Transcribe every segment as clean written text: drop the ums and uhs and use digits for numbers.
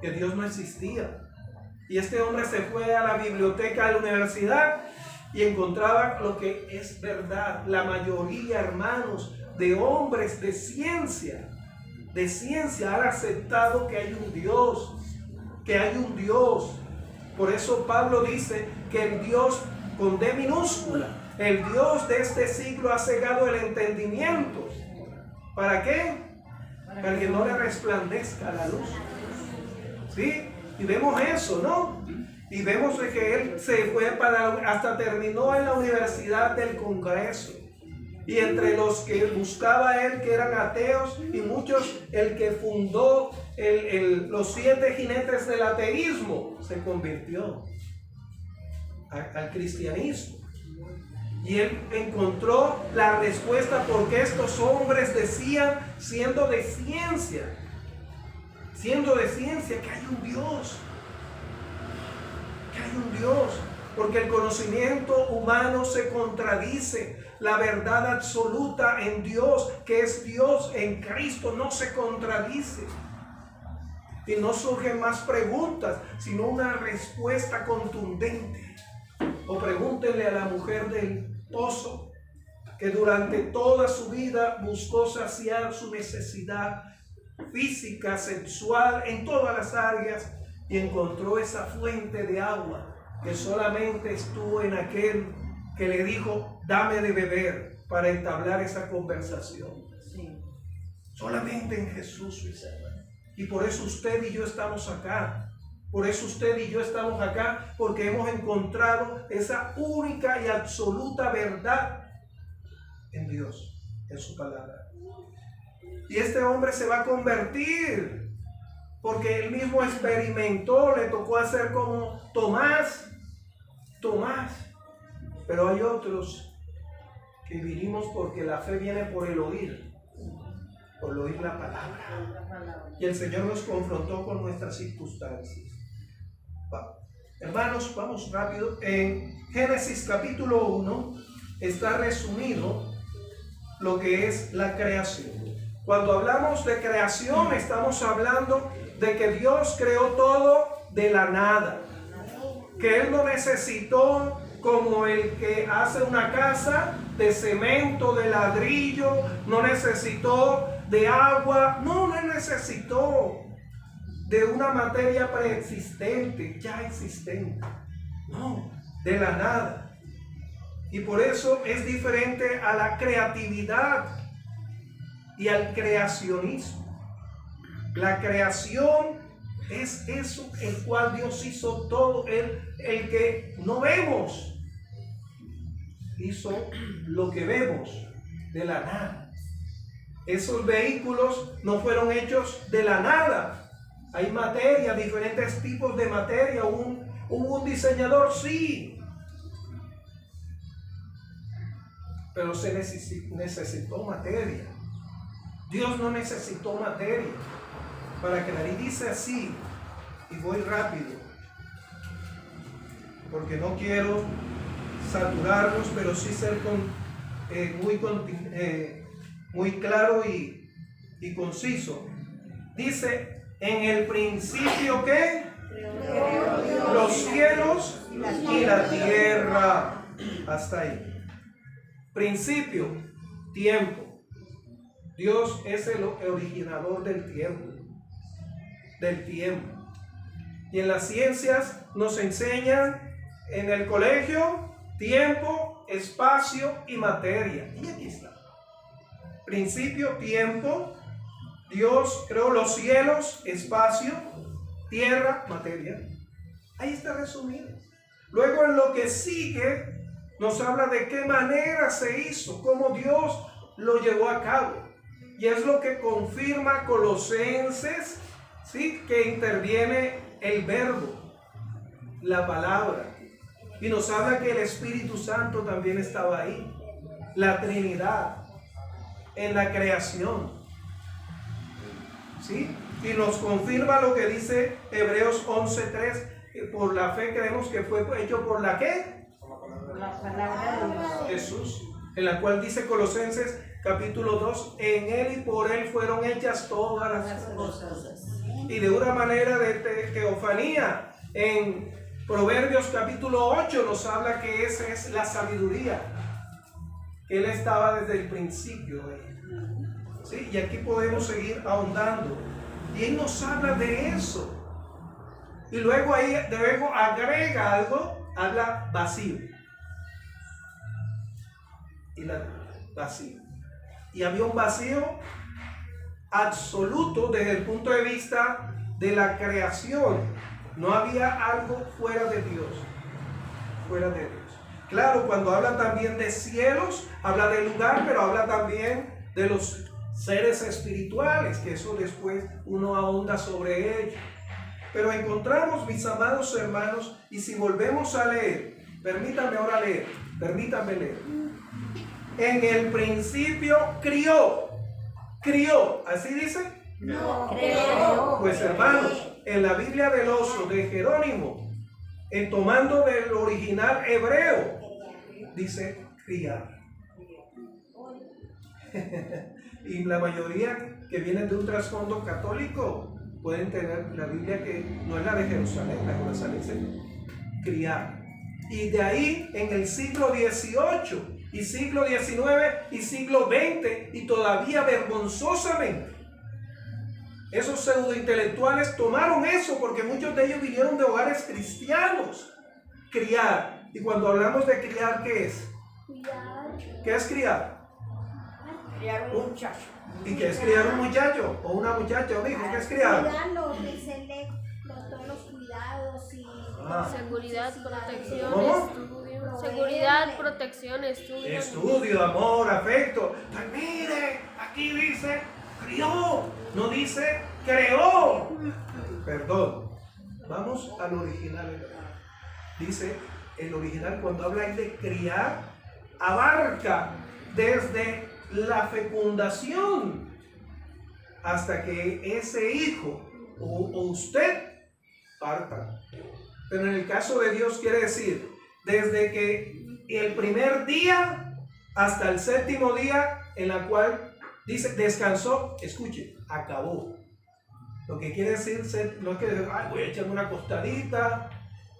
que Dios no existía. Y este hombre se fue a la biblioteca de la universidad y encontraba lo que es verdad. La mayoría, hermanos, de hombres de ciencia han aceptado que hay un Dios, Por eso Pablo dice que el Dios con D minúscula, el Dios de este siglo ha cegado el entendimiento. ¿Para qué? Para que no le resplandezca la luz. ¿Sí? Y vemos eso, ¿no? Y vemos que él se fue hasta terminó en la Universidad del Congreso. Y entre los que buscaba él, que eran ateos, y muchos, el que fundó los 7 jinetes del ateísmo, se convirtió al cristianismo. Y él encontró la respuesta porque estos hombres decían, siendo de ciencia, que hay un Dios. Porque el conocimiento humano se contradice. La verdad absoluta en Dios, que es Dios en Cristo, no se contradice. Y no surgen más preguntas, sino una respuesta contundente. O pregúntenle a la mujer del pozo, que durante toda su vida buscó saciar su necesidad física, sexual, en todas las áreas, y encontró esa fuente de agua que solamente estuvo en aquel que le dijo, dame de beber, para entablar esa conversación. Sí. Solamente en Jesús, mis hermanos. Y por eso usted y yo estamos acá. Porque hemos encontrado esa única y absoluta verdad en Dios, en su palabra. Y este hombre se va a convertir, porque él mismo experimentó, le tocó hacer como Tomás. Pero hay otros que vinimos porque la fe viene por el oír la palabra. Y el Señor nos confrontó con nuestras circunstancias. Hermanos, vamos rápido. En Génesis capítulo 1 está resumido lo que es la creación. Cuando hablamos de creación, estamos hablando de que Dios creó todo de la nada. Que Él no necesitó, como el que hace una casa, de cemento, de ladrillo, no necesitó de agua, no necesitó de una materia preexistente, ya existente. No, de la nada. Y por eso es diferente a la creatividad y al creacionismo. La creación es eso, el cual Dios hizo todo, el que no vemos, hizo lo que vemos de la nada. Esos vehículos no fueron hechos de la nada. Hay materia, diferentes tipos de materia. Hubo un diseñador, sí, pero se necesitó materia. Dios no necesitó materia para crear. Y dice así, y voy rápido, porque no quiero saturarlos, pero sí ser muy claro y conciso. Dice, en el principio, ¿qué? Los cielos y la tierra. Hasta ahí. Principio, tiempo. Dios es el originador del tiempo. Y en las ciencias nos enseñan en el colegio tiempo, espacio y materia. Y aquí está. Principio, tiempo. Dios creó los cielos, espacio, tierra, materia. Ahí está resumido. Luego en lo que sigue nos habla de qué manera se hizo, cómo Dios lo llevó a cabo. Y es lo que confirma Colosenses, ¿sí? Que interviene el verbo, la palabra. Y nos habla que el Espíritu Santo también estaba ahí. La Trinidad en la creación. ¿Sí? Y nos confirma lo que dice Hebreos 11:3, que por la fe creemos que fue hecho por la ¿qué? La palabra de Dios. Jesús. En la cual dice Colosenses capítulo 2, en Él y por Él fueron hechas todas las cosas. Y de una manera de teofanía, en Proverbios capítulo 8 nos habla que esa es la sabiduría, que Él estaba desde el principio. ¿Sí? Y aquí podemos seguir ahondando. Y Él nos habla de eso. Y luego ahí luego agrega algo, habla vacío. Vacío. Y había un vacío absoluto desde el punto de vista de la creación. No había algo fuera de Dios. Fuera de Dios. Claro, cuando habla también de cielos, habla del lugar, pero habla también de los seres espirituales, que eso después uno ahonda sobre ello. Pero encontramos, mis amados hermanos, y si volvemos a leer, permítanme ahora leer, permítanme leer. En el principio crió, ¿así dice? No, creo. Pues hermanos, en la Biblia del Oso de Jerónimo, en tomando del original hebreo, dice criar. Y la mayoría que vienen de un trasfondo católico pueden tener la Biblia que no es la de Jerusalén, la jerusalense, criar. Y de ahí en el siglo XVIII y siglo XIX y siglo XX, y todavía vergonzosamente, esos pseudointelectuales tomaron eso porque muchos de ellos vinieron de hogares cristianos. Criar. Y cuando hablamos de criar, ¿qué es? ¿Qué es criar? Criar un muchacho. ¿Y qué es criar un muchacho? O una muchacha, o hijo, ¿qué es criar? Cuidarlo, ofrecerle todos los cuidados y seguridad, protección, ¿Cómo? estudio. Seguridad, protección, estudio. Estudio, amor, afecto. Pues mire, aquí dice crió, no dice creó. Perdón. Vamos al original. Dice el original, cuando habla ahí de criar, abarca desde la fecundación hasta que ese hijo o usted parta. Pero en el caso de Dios quiere decir desde que el primer día hasta el séptimo día, en la cual dice descansó, escuche, acabó. Lo que quiere decir, no es que voy a echarme una acostadita,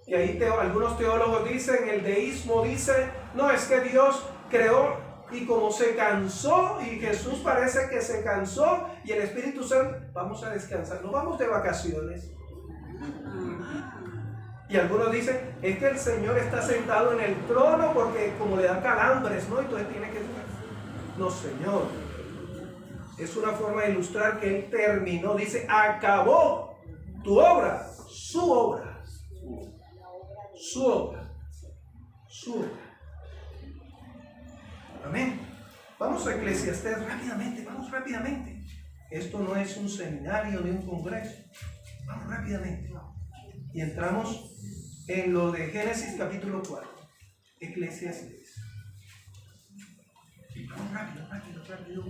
y ahí algunos teólogos dicen, el deísmo dice, no, es que Dios creó y como se cansó, y Jesús parece que se cansó, y el Espíritu Santo, vamos a descansar, no vamos de vacaciones. Y algunos dicen, es que el Señor está sentado en el trono porque como le dan calambres, ¿no? Entonces tiene que... No, Señor. Es una forma de ilustrar que Él terminó, dice, acabó tu obra, su obra. Su obra. Su obra. Amén. Vamos a Eclesiastés rápidamente, vamos rápidamente. Esto no es un seminario ni un congreso. Vamos rápidamente. Y entramos en lo de Génesis capítulo 4. Eclesiastés. Vamos rápido.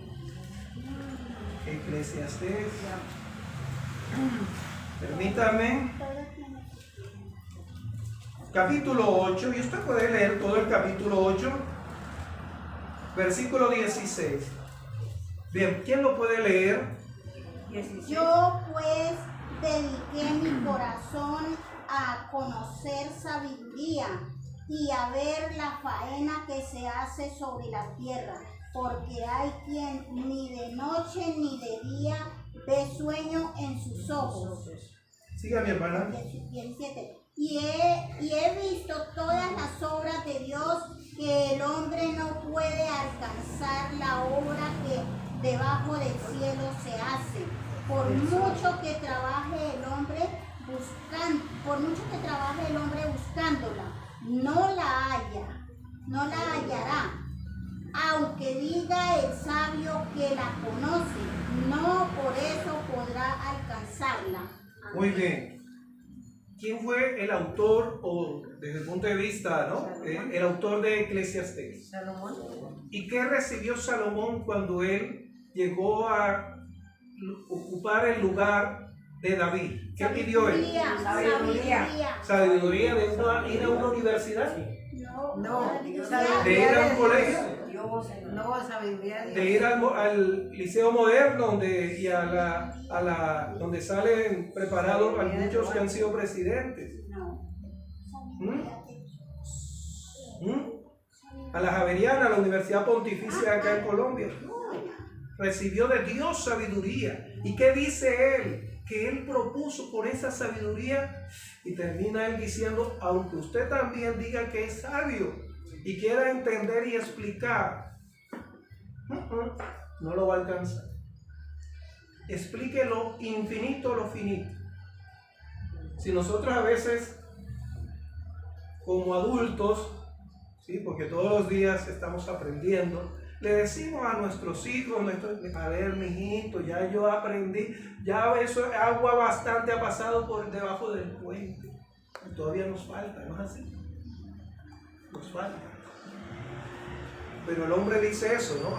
Eclesiastés. Permítame. Capítulo 8. Y usted puede leer todo el capítulo 8. Versículo 16. Bien, ¿quién lo puede leer? 16. yo pues dediqué mi corazón a conocer sabiduría y a ver la faena que se hace sobre la tierra, porque hay quien ni de noche ni de día ve sueño en sus ojos. Siga, mi hermana. 17. Y he visto todas las obras de Dios, que el hombre no puede alcanzar la obra que debajo del cielo se hace. Por mucho que trabaje el hombre buscándola, no la hallará. Aunque diga el sabio que la conoce, no por eso podrá alcanzarla. Amén. Muy bien. ¿Quién fue el autor, o desde el punto de vista, ¿no? El autor de Eclesiastés? Salomón. ¿Y qué recibió Salomón cuando él llegó a ocupar el lugar de David? ¿Qué pidió él? Sabiduría. ¿Sabiduría de ir a una universidad? No, No, ¿De ir a un colegio? nueva sabiduría de de Dios. ir al liceo moderno donde salen preparados muchos que han sido presidentes. No. A la Javeriana, a la Universidad Pontificia acá en Colombia. Recibió de Dios sabiduría. ¿Y qué dice él? Que él propuso por esa sabiduría, y termina él diciendo, aunque usted también diga que es sabio y quiera entender y explicar, no lo va a alcanzar. Explique lo infinito, lo finito. Si nosotros a veces, como adultos, ¿sí? Porque todos los días estamos aprendiendo, le decimos a nuestros hijos, a ver, mijito, ya yo aprendí, ya eso, agua bastante ha pasado por debajo del puente. Y todavía nos falta, ¿no es así? Nos falta. Pero el hombre dice eso, ¿no?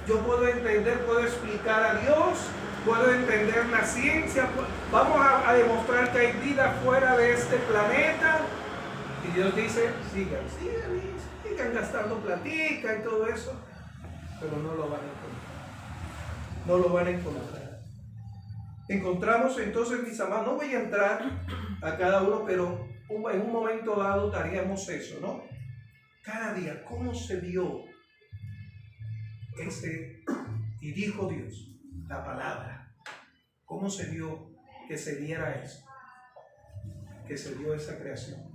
Yo puedo entender, puedo explicar a Dios, puedo entender la ciencia, vamos a demostrar que hay vida fuera de este planeta. Y Dios dice, sigan gastando platica y todo eso, pero no lo van a encontrar. No lo van a encontrar. Encontramos entonces, mis amados, no voy a entrar a cada uno, pero en un momento dado daríamos eso, ¿no? Cada día, ¿cómo se dio ese? Y dijo Dios, la palabra, ¿cómo se dio que se diera eso? Que se dio esa creación.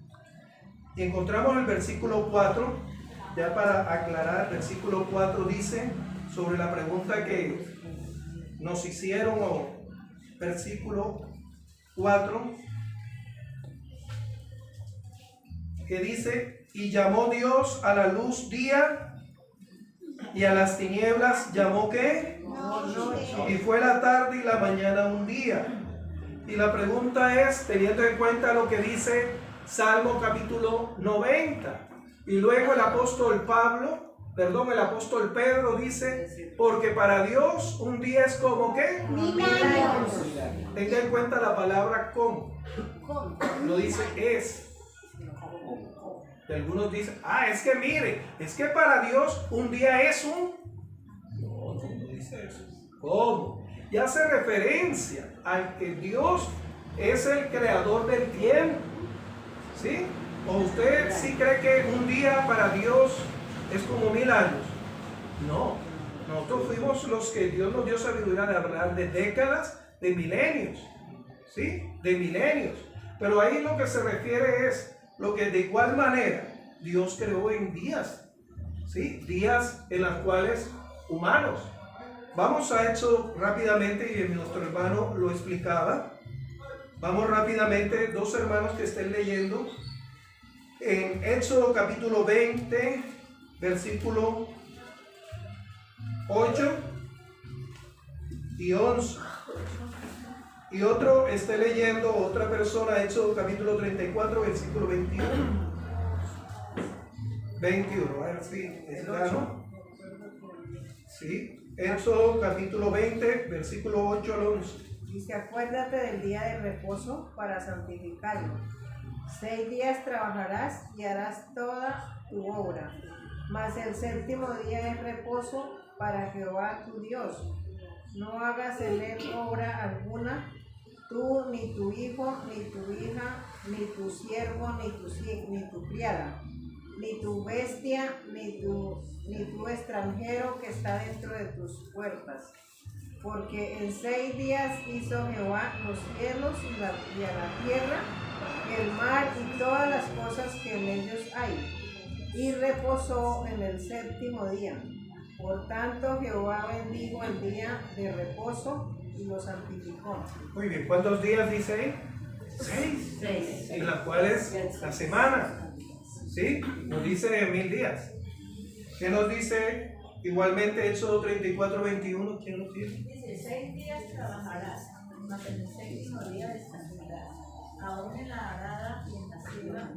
Y encontramos el versículo 4, ya para aclarar, versículo 4 dice, sobre la pregunta que nos hicieron, versículo 4, que dice, y llamó Dios a la luz día, y a las tinieblas llamó ¿qué? Noche. Y fue la tarde y la mañana un día. Y la pregunta es, teniendo en cuenta lo que dice Salmo capítulo 90, y luego el apóstol Pedro dice, porque para Dios un día es como ¿qué? 1000 años. Tenga en cuenta la palabra como. No dice es. Y algunos dicen, es que mire, es que para Dios un día es un... No dice eso. ¿Cómo? Y hace referencia a que Dios es el creador del tiempo. ¿Sí? ¿O usted sí cree que un día para Dios es como 1000 años? No. Nosotros fuimos los que Dios nos dio sabiduría de hablar de décadas, de milenios. ¿Sí? De milenios. Pero ahí lo que se refiere es lo que de igual manera Dios creó en días, ¿sí? Días en los cuales humanos. Vamos a Éxodo rápidamente, y nuestro hermano lo explicaba. Vamos rápidamente, dos hermanos que estén leyendo. En Éxodo capítulo 20, versículo 8 y 11. Y otro esté leyendo, otra persona, Éxodo capítulo 34, versículo 21. 21, a ver si está, ¿no? Sí, Éxodo capítulo 20, versículo 8 al 11. Dice, acuérdate del día de reposo para santificarlo. 6 días trabajarás y harás toda tu obra, mas el séptimo día es reposo para Jehová tu Dios. No hagas en él obra alguna, tú, ni tu hijo, ni tu hija, ni tu siervo, ni tu criada, ni tu bestia, ni tu extranjero que está dentro de tus puertas. Porque en 6 días hizo Jehová los cielos y a la tierra, el mar y todas las cosas que en ellos hay, y reposó en el séptimo día. Por tanto, Jehová bendijo el día de reposo y lo santificó. Muy bien, ¿cuántos días dice ahí? 6. En las cuales la semana, ¿sí? Nos dice 1000 días. ¿Qué nos dice igualmente Éxodo 34, 21? ¿Quién nos dice? Dice, 6 días trabajarás, mas en el séptimo día descansarás, aún en la arada y en la siembra.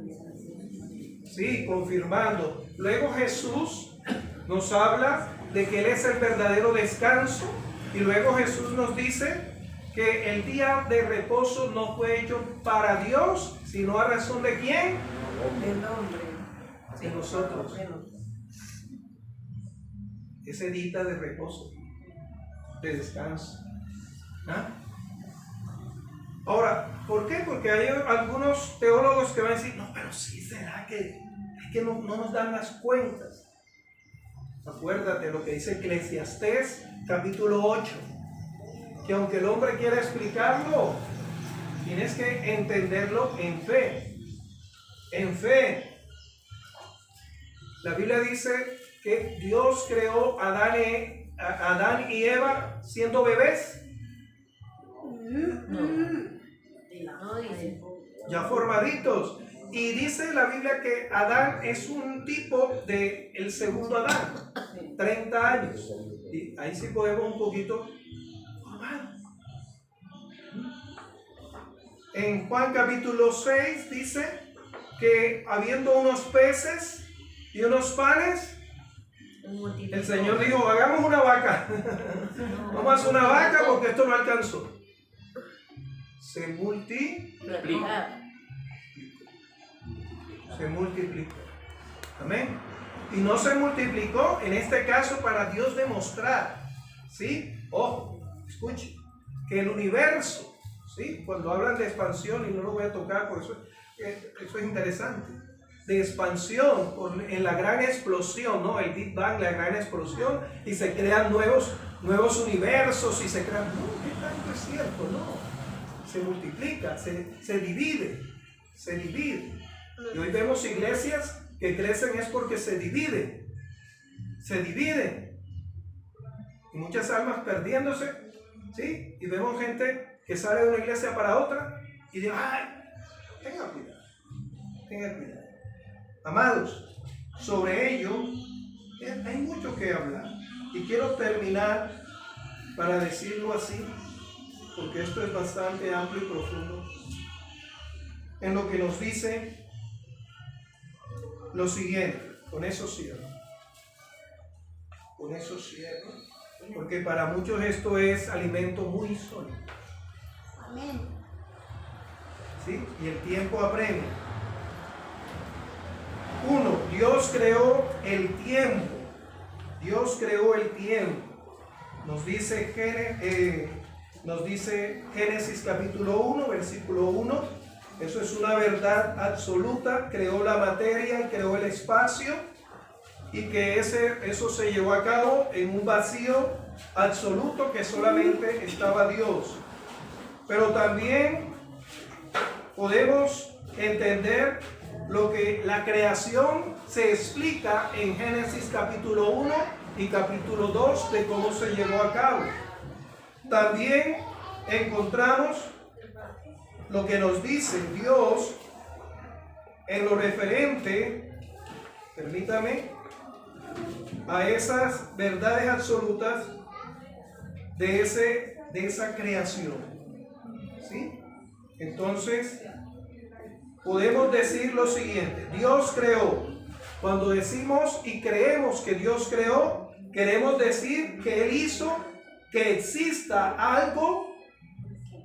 Sí, confirmando. Luego Jesús nos habla de que Él es el verdadero descanso, y luego Jesús nos dice que el día de reposo no fue hecho para Dios, sino a razón de ¿quién? El hombre. De nosotros. ese día de reposo, de descanso. ¿Ah? Ahora, ¿por qué? Porque hay algunos teólogos que van a decir, no, pero sí será que es que no nos dan las cuentas. Acuérdate lo que dice Eclesiastés capítulo 8, que aunque el hombre quiera explicarlo, tienes que entenderlo en fe. En fe. La Biblia dice que Dios creó a Adán y Eva siendo bebés, No dice. ya formaditos. Y dice la Biblia que Adán es un tipo de el segundo Adán, 30 años. Y ahí sí podemos un poquito formar. En Juan capítulo 6 dice que habiendo unos peces y unos panes, el Señor dijo, hagamos una vaca. Vamos a hacer una vaca porque esto no alcanzó. Se multiplicó. Amén. Y no se multiplicó en este caso para Dios demostrar, ¿sí? Ojo, escuche, que el universo, ¿sí? Cuando hablan de expansión, y no lo voy a tocar, por eso es interesante, de expansión en la gran explosión, ¿no? El Big Bang, la gran explosión, y se crean nuevos universos y se crean, no, ¿qué tanto es cierto? No, se multiplica, se divide. Y hoy vemos iglesias que crecen es porque se dividen. Y muchas almas perdiéndose, ¿sí? Y vemos gente que sale de una iglesia para otra y dice, ay, tenga cuidado. Amados, sobre ello hay mucho que hablar. Y quiero terminar para decirlo así, porque esto es bastante amplio y profundo, en lo que nos dice lo siguiente. Con eso cierro, porque para muchos esto es alimento muy sólido. Amén. ¿Sí? Y el tiempo apremia. 1. Dios creó el tiempo. Nos dice Génesis capítulo 1, versículo 1. Eso es una verdad absoluta. Creó la materia y creó el espacio. Y que eso se llevó a cabo en un vacío absoluto que solamente estaba Dios. Pero también podemos entender lo que la creación se explica en Génesis capítulo 1 y capítulo 2 de cómo se llevó a cabo. También encontramos lo que nos dice Dios en lo referente, permítame, a esas verdades absolutas de esa creación. ¿Sí? Entonces, podemos decir lo siguiente: Dios creó. Cuando decimos y creemos que Dios creó, queremos decir que Él hizo que exista algo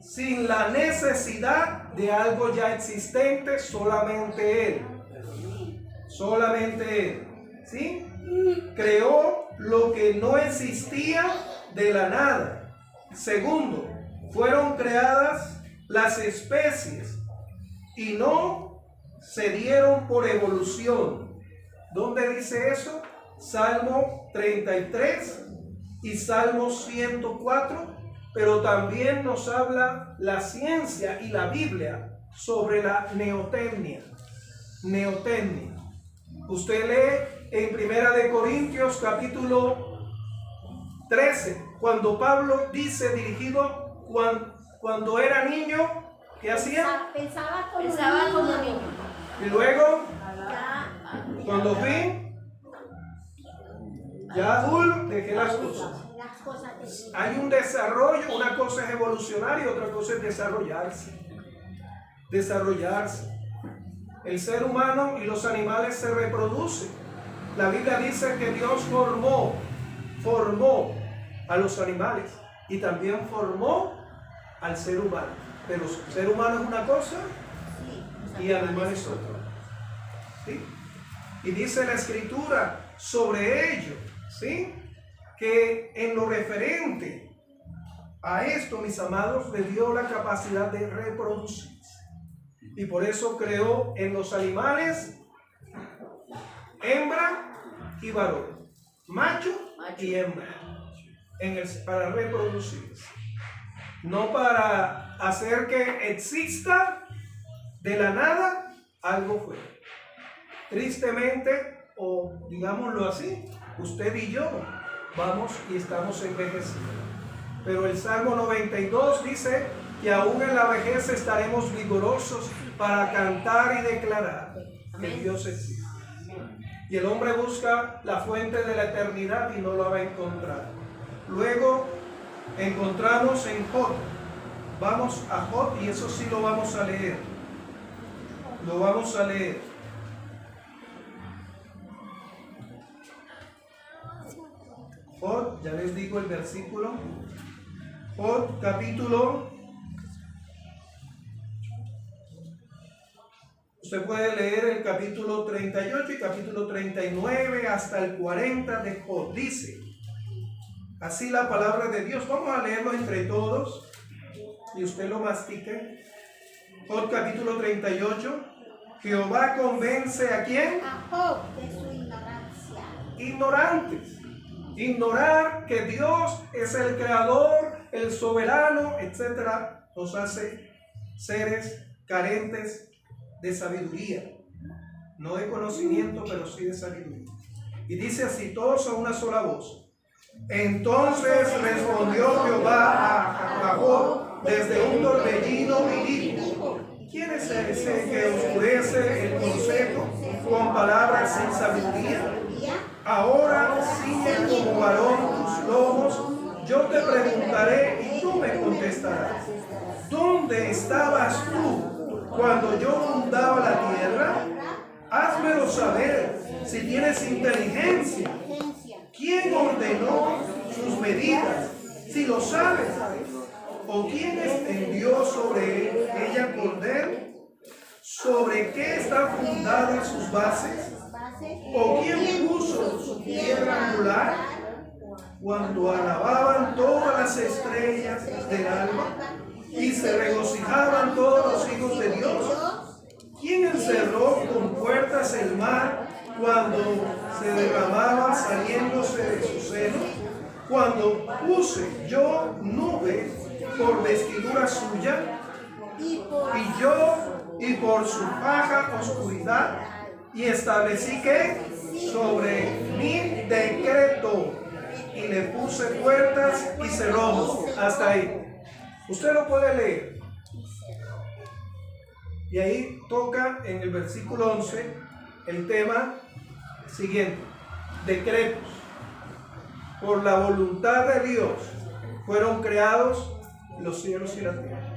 sin la necesidad de algo ya existente, solamente Él. Solamente Él. ¿Sí? Creó lo que no existía de la nada. Segundo, fueron creadas las especies y no se dieron por evolución. ¿Dónde dice eso? Salmo 33 y Salmo 104, pero también nos habla la ciencia y la Biblia sobre la neotecnia. Usted lee en Primera de Corintios capítulo 13, cuando Pablo dice, dirigido cuando era niño, ¿qué hacía? Pensaba como niño. Y luego, cuando fui, ya adulto, dejé las cosas. Hay un desarrollo, una cosa es evolucionar y otra cosa es desarrollarse. El ser humano y los animales se reproducen. La Biblia dice que Dios formó a los animales y también formó al ser humano. Pero el ser humano es una cosa y animal es otra. ¿Sí? Y dice la Escritura sobre ello, ¿sí? que en lo referente a esto, mis amados, le dio la capacidad de reproducirse. Y por eso creó en los animales hembra y varón, macho y hembra, para reproducirse. No para hacer que exista de la nada algo fuera. Tristemente, o digámoslo así, usted y yo vamos y estamos envejeciendo. Pero el Salmo 92 dice que aún en la vejez estaremos vigorosos para cantar y declarar que Dios existe. Y el hombre busca la fuente de la eternidad y no la va a encontrar. Luego encontramos en Job. Vamos a Job y eso sí lo vamos a leer. Lo vamos a leer. Job, ya les digo el versículo. Job capítulo. Usted puede leer el capítulo 38 y capítulo 39 hasta el 40 de Job. Dice así la palabra de Dios. Vamos a leerlo entre todos y usted lo mastique. Job capítulo 38. Jehová convence ¿a quién? A Job de su ignorancia. Ignorantes. Ignorar que Dios es el creador, el soberano, etc. nos hace seres carentes de sabiduría. No de conocimiento, pero sí de sabiduría. Y dice así, todos a una sola voz. Entonces respondió Jehová a Job desde un torbellino y dijo: ¿quién es ese que oscurece el consejo con palabras sin sabiduría? Ahora ciñe como varón tus lomos, yo te preguntaré y tú me contestarás. ¿Dónde estabas tú cuando yo fundaba la tierra? Házmelo saber si tienes inteligencia. ¿Quién ordenó sus medidas? Si lo sabes. ¿O quién extendió sobre ella cordel? ¿Sobre qué están fundadas sus bases? ¿O quién puso su piedra angular? Cuando alababan todas las estrellas del alba y se regocijaban todos los hijos de Dios. ¿Quién encerró con puertas el mar cuando se derramaba saliéndose de su seno? Cuando puse yo nube por vestidura suya y por su faja oscuridad, y establecí que sobre mi decreto y le puse puertas y cerrojos. Hasta ahí. Usted lo puede leer. Y ahí toca en el versículo 11 el tema siguiente: decretos. Por la voluntad de Dios fueron creados los cielos y la tierra.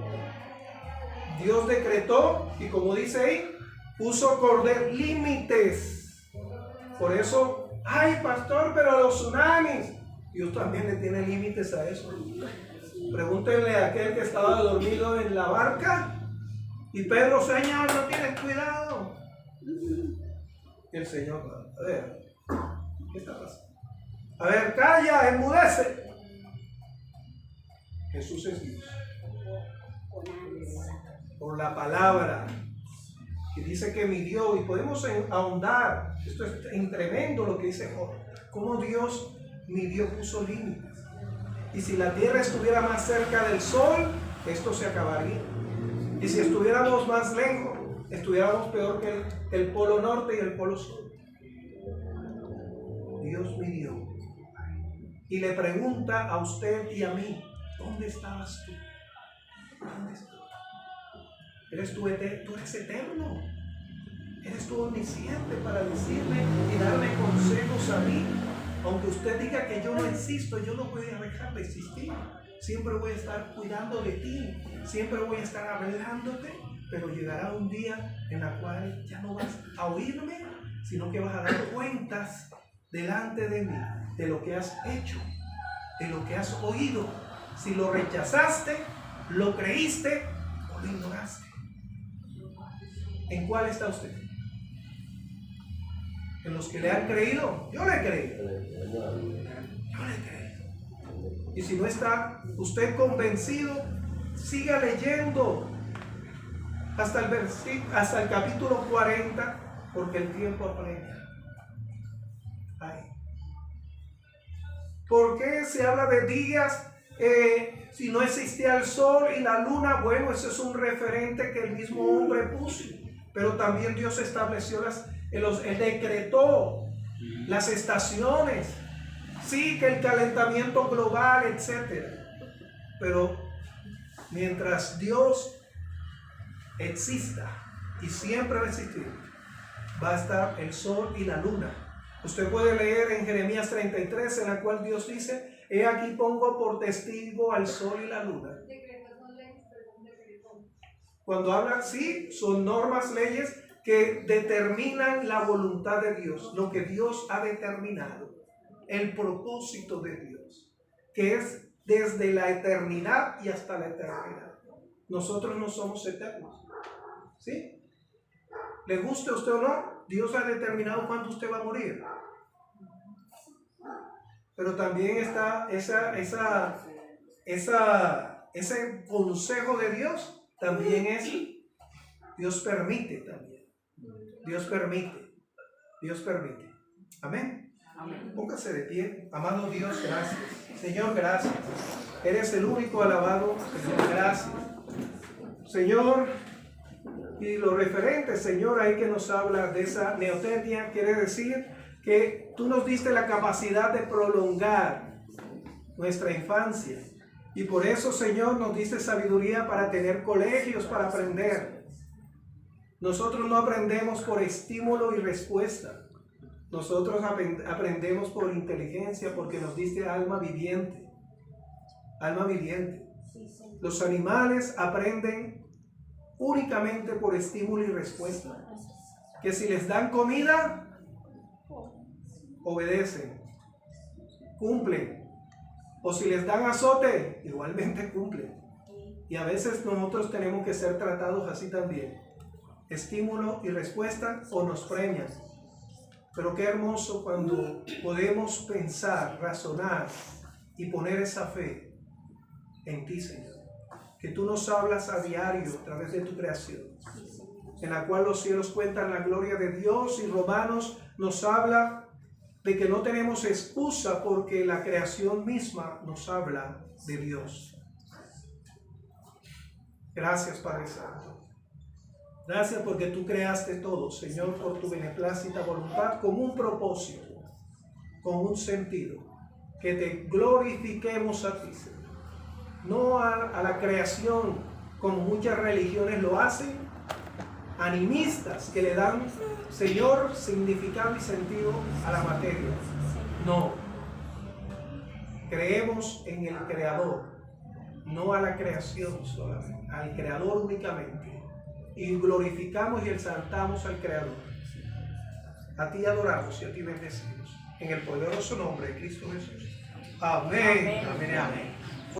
Dios decretó y, como dice ahí, puso cordel, límites. Por eso, ay pastor, pero los tsunamis, Dios también le tiene límites a eso. Pregúntenle a aquel que estaba dormido en la barca y Pedro: Señor, no tienes cuidado. Y el Señor: a ver, ¿qué está pasando? A ver, calla, enmudece. Jesús es Dios. Por la palabra que dice que midió, y podemos ahondar. Esto es tremendo lo que dice Job. Cómo Dios midió, puso límites. Y si la tierra estuviera más cerca del sol, esto se acabaría. Y si estuviéramos más lejos, estuviéramos peor que el polo norte y el polo sur. Dios midió. Y le pregunta a usted y a mí: ¿dónde estabas tú? ¿Dónde estás? Tú eres eterno. Eres tú omnisciente para decirme y darme consejos a mí. Aunque usted diga que yo no existo, yo no voy a dejar de existir. Siempre voy a estar cuidando de ti. Siempre voy a estar hablándote. Pero llegará un día en la cual ya no vas a oírme, sino que vas a dar cuentas delante de mí de lo que has hecho, de lo que has oído. Si lo rechazaste, lo creíste o lo ignoraste. ¿En cuál está usted? En los que le han creído, yo le he creído. Yo le he creído. Y si no está usted convencido, siga leyendo hasta el capítulo 40, porque el tiempo apremia. Ay. ¿Por qué se habla de días si no existía el sol y la luna? Bueno, ese es un referente que el mismo hombre puso, pero también Dios estableció decretó las estaciones, sí, que el calentamiento global, etcétera. Pero mientras Dios exista, y siempre va a existir, va a estar el sol y la luna. Usted puede leer en Jeremías 33, en la cual Dios dice: he aquí pongo por testigo al sol y la luna. Cuando habla, sí, son normas, leyes que determinan la voluntad de Dios, lo que Dios ha determinado, el propósito de Dios, que es desde la eternidad y hasta la eternidad. Nosotros no somos eternos, ¿sí? Le guste a usted o no, Dios ha determinado cuándo usted va a morir. Pero también está ese consejo de Dios, también es, Dios permite también. Dios permite. Dios permite. Amén. Amén. Póngase de pie. Amado Dios, gracias. Señor, gracias. Eres el único alabado. Señor, gracias. Señor, y lo referente, Señor, ahí que nos habla de esa neotenia, quiere decir que tú nos diste la capacidad de prolongar nuestra infancia. Y por eso, Señor, nos diste sabiduría para tener colegios, para aprender. Nosotros no aprendemos por estímulo y respuesta. Nosotros aprendemos por inteligencia, porque nos diste alma viviente. Alma viviente. Los animales aprenden únicamente por estímulo y respuesta. Que si les dan comida, obedecen, cumplen. O si les dan azote, igualmente cumplen. Y a veces nosotros tenemos que ser tratados así también. Estímulo y respuesta, o nos premian. Pero qué hermoso cuando podemos pensar, razonar y poner esa fe en ti, Señor. Que tú nos hablas a diario a través de tu creación, en la cual los cielos cuentan la gloria de Dios, y Romanos nos habla de que no tenemos excusa porque la creación misma nos habla de Dios. Gracias, Padre Santo. Gracias porque tú creaste todo, Señor, por tu beneplácita voluntad, con un propósito, con un sentido, que te glorifiquemos a ti, Señor. No a la creación, como muchas religiones lo hacen, animistas, que le dan, Señor, significado y sentido a la materia. No. Creemos en el Creador, no a la creación solamente, al Creador únicamente. Y glorificamos y exaltamos al Creador. A ti adoramos y a ti bendecimos. En el poderoso nombre de Cristo Jesús. Amén. Amén. Amén.